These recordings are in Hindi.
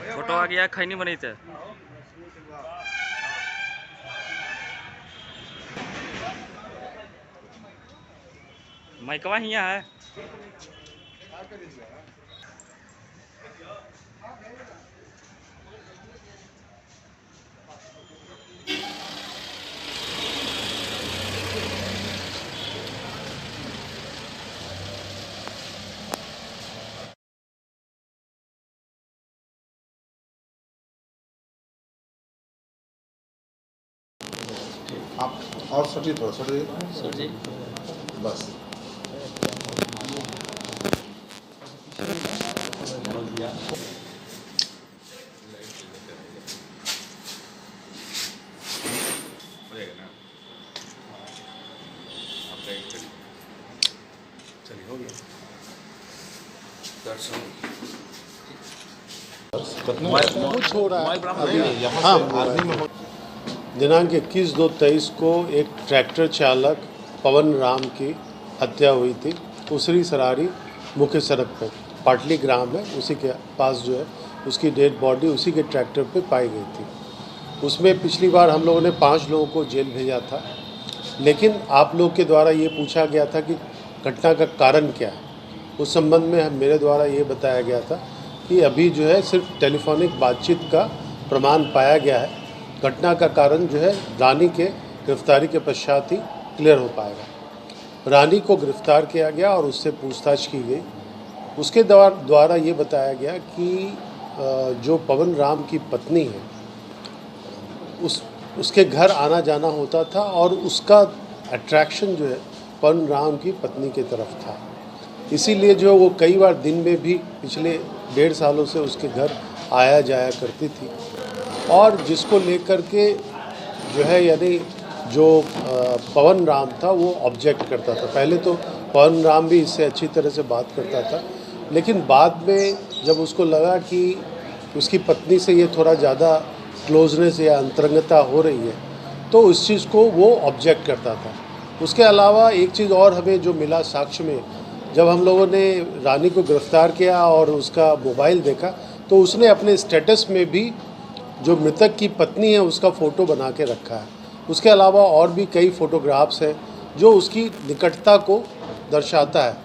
फोटो आ गया खैनी बनी थे माइकवा हिया है। आप और सर जी थोड़ा सर जी बस चलिए हो गया कुछ हो रहा है। हाँ, दिनांक 21/2/23 को एक ट्रैक्टर चालक पवन राम की हत्या हुई थी उसरी सरारी मुख्य सड़क पर, पाटली ग्राम है, उसी के पास जो है उसकी डेड बॉडी उसी के ट्रैक्टर पे पाई गई थी। उसमें पिछली बार हम लोगों ने 5 लोगों को जेल भेजा था, लेकिन आप लोग के द्वारा ये पूछा गया था कि घटना का कारण क्या है। उस संबंध में मेरे द्वारा ये बताया गया था कि अभी जो है सिर्फ टेलीफोनिक बातचीत का प्रमाण पाया गया है। घटना का कारण जो है रानी के गिरफ्तारी के पश्चात ही क्लियर हो पाएगा। रानी को गिरफ्तार किया गया और उससे पूछताछ की गई। उसके द्वारा ये बताया गया कि जो पवन राम की पत्नी है उसके घर आना जाना होता था और उसका अट्रैक्शन जो है पवन राम की पत्नी की तरफ था। इसीलिए जो वो कई बार दिन में भी पिछले 1.5 सालों से उसके घर आया जाया करती थी, और जिसको लेकर के जो है यानी जो पवन राम था वो ऑब्जेक्ट करता था। पहले तो पवन राम भी इससे अच्छी तरह से बात करता था, लेकिन बाद में जब उसको लगा कि उसकी पत्नी से ये थोड़ा ज़्यादा क्लोजनेस या अंतरंगता हो रही है तो उस चीज़ को वो ऑब्जेक्ट करता था। उसके अलावा एक चीज़ और हमें जो मिला साक्ष्य में, जब हम लोगों ने रानी को गिरफ्तार किया और उसका मोबाइल देखा तो उसने अपने स्टेटस में भी जो मृतक की पत्नी है उसका फ़ोटो बना के रखा है। उसके अलावा और भी कई फ़ोटोग्राफ्स हैं जो उसकी निकटता को दर्शाता है।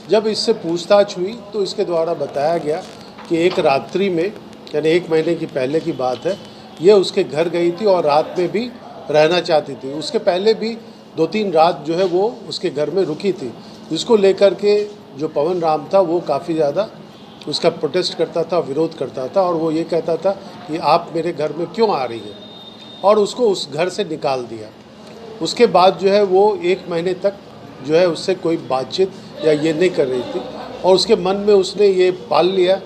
जब इससे पूछताछ हुई तो इसके द्वारा बताया गया कि एक रात्रि में, यानी 1 महीने की पहले की बात है, ये उसके घर गई थी और रात में भी रहना चाहती थी। उसके पहले भी 2-3 रात जो है वो उसके घर में रुकी थी, जिसको लेकर के जो पवन राम था वो काफ़ी ज़्यादा उसका प्रोटेस्ट करता था, विरोध करता था, और वो ये कहता था कि आप मेरे घर में क्यों आ रही हैं, और उसको उस घर से निकाल दिया। उसके बाद जो है वो 1 महीने तक जो है उससे कोई बातचीत या ये नहीं कर रही थी, और उसके मन में उसने ये पाल लिया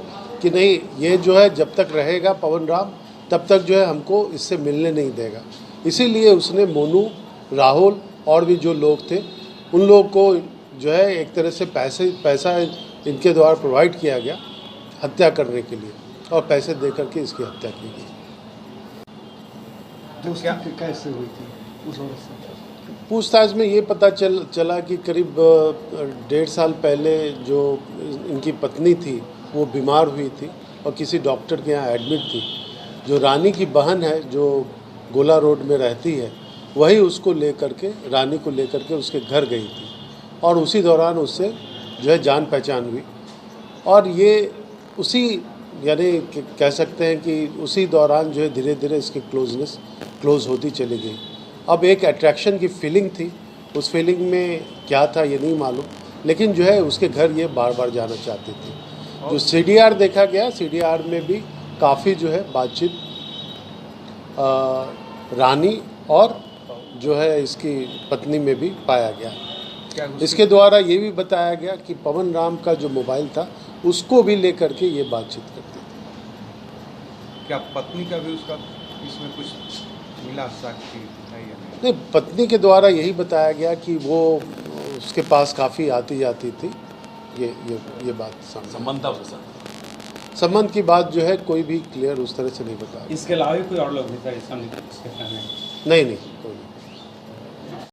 कि नहीं, ये जो है जब तक रहेगा पवन राम तब तक जो है हमको इससे मिलने नहीं देगा। इसीलिए उसने मोनू, राहुल और भी जो लोग थे उन लोगों को जो है एक तरह से पैसा इनके द्वारा प्रोवाइड किया गया हत्या करने के लिए, और पैसे दे करके इसकी हत्या की गई। तो कैसे हुई थी उस औरत से? पूछताछ में ये पता चला कि करीब 1.5 साल पहले जो इनकी पत्नी थी वो बीमार हुई थी और किसी डॉक्टर के यहाँ एडमिट थी। जो रानी की बहन है जो गोला रोड में रहती है, वही उसको लेकर के, रानी को लेकर के उसके घर गई थी, और उसी दौरान उससे जो है जान पहचान हुई, और ये उसी यानी कह सकते हैं कि उसी दौरान जो है धीरे धीरे इसकी क्लोज होती चली गई। अब एक अट्रैक्शन की फीलिंग थी, उस फीलिंग में क्या था ये नहीं मालूम, लेकिन जो है उसके घर ये बार बार जाना चाहती थी। जो CDR देखा गया, CDR में भी काफ़ी जो है बातचीत रानी और जो है इसकी पत्नी में भी पाया गया। इसके द्वारा ये भी बताया गया कि पवन राम का जो मोबाइल था उसको भी लेकर के ये बातचीत करते थे। क्या पत्नी का भी उसका इसमें कुछ मिला साक्ष्य है या नहीं, पत्नी के द्वारा यही बताया गया कि वो उसके पास काफ़ी आती जाती थी। ये बात संबंध था उसका। संबंध की बात जो है कोई भी क्लियर उस तरह से नहीं बताया। इसके अलावा भी कोई और लोग भी था इसके सामने? नहीं, कोई नहीं।